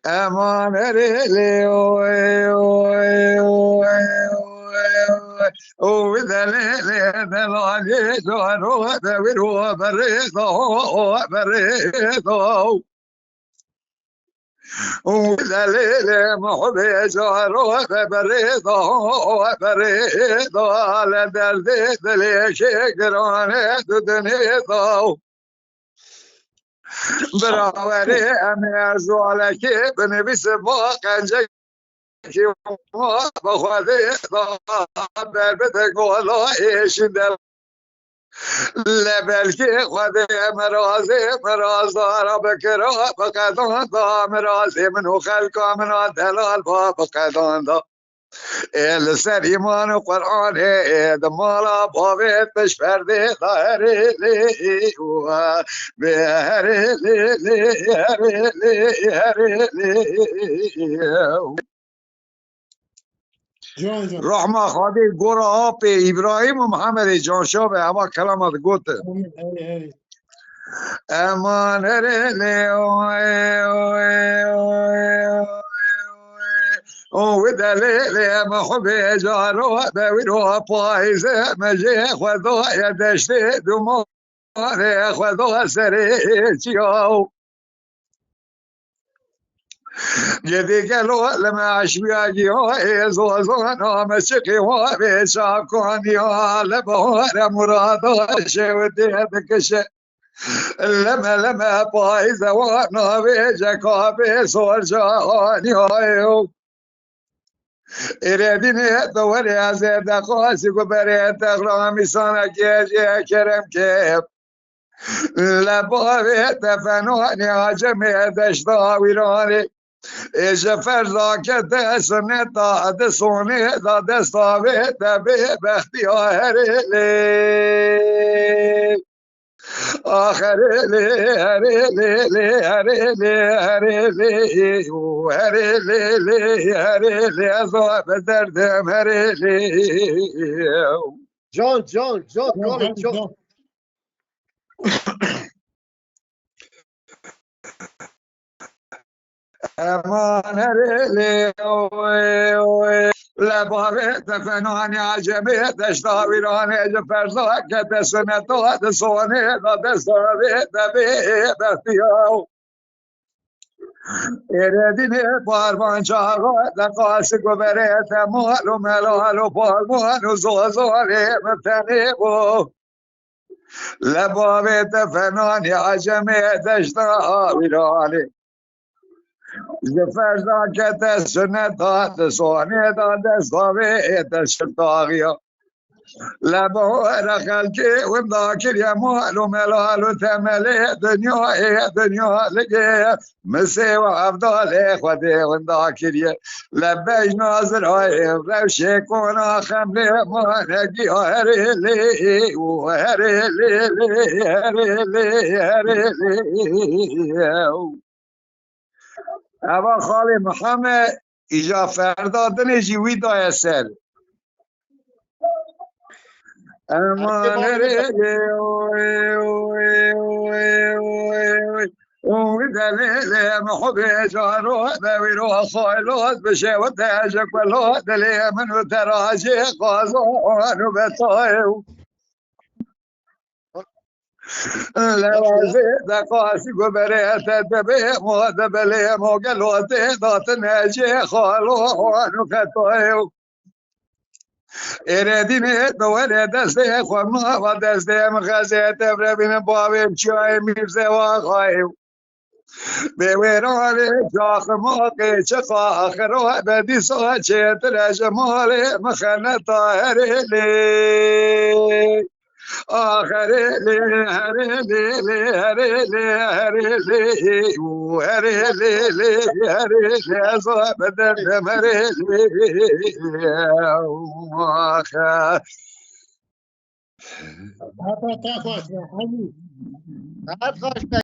امان ریلی او دلیلی دلالی دارو دویرو بریدو بریدو او دلیلی محبی جارو بریدو بریدو لدردی دلی شگرانه دنیدو براوری امیر زوالکی بنویس با قنجه که ما بخواهده بر بده گلایش در لبلکی خواهده مراز دارا بکرا بقدان دا مرازی منو خلقا منا دلال با بقدان دا ال سر ایمان و قرآن اید مالا باوید بش پرده داری لی بهری لی رحمه خواهدی گوره آپ ابراهیم و محمد جانشاه به همه کلمات گوته امان لی او دلیل محبی جارو دویرو پایزه مجی خدای دشتی دوماره خدا سری چیاو یدی گلو لمعش بیاگی های زوزان آمشقی ها بیشاب کنی ها لبهار مرادا شودی بکشه لمه پایزه و ناوی جکابی سرجانی هایو ایردینه دوری از دقاسی که بری تقرامی سانکیجی کرم که لباوی تفنانی عجمی دشتا ویرانی ایش فرزا که دستنه تا دستونی تا دستاوی تبی بختی آهری لی آخری لی هری لی لی هری لی هری لی هری لی لی هری لی ازا بدردم هری لی جان امان ریلی لباره تفنانی عجمی دشتا ویرانی جفرزا که دستنتو دستونی دستاوی دبی بختیاو ایردینی پاروان چاقا دقاسی گبره تمال و ملال و پالمان و زوزاری مبتنی بو لباره تفنانی عجمی دشتا ویرانی فرزا که دستونه داد سوانه داد دستاوی دستاغیا لبا رخلکی و داکر یمال و ملال و تملی دنیا لگه مسی و افضال خودی و داکریه لبش ناظر های روشه کنا خملی مانگی هری لی و هری لی هری لی اما خالی محمد ایجا فردادن جیوی دای سر امان ریلی اوی دلیل محبی جارو دویرو خایلات بشه و تجک بلا دلی منو تراجی قازانو بتایو لوازی دقاسی گبره تدبه مادبله موگلوتی دات نجی خالوانو کتایو ایردینی دوری دسته خورما و دسته مخزی تبربین بابیم چای میرزه و خواهیو بویرانی جاخ موقی چه خاخرو بدی سا چه ترش مالی مخنه طاهری لی آخری لی هری لی لی هری لی هری لی هری لی لی هری لی ازا بدردم هری لی آخر هات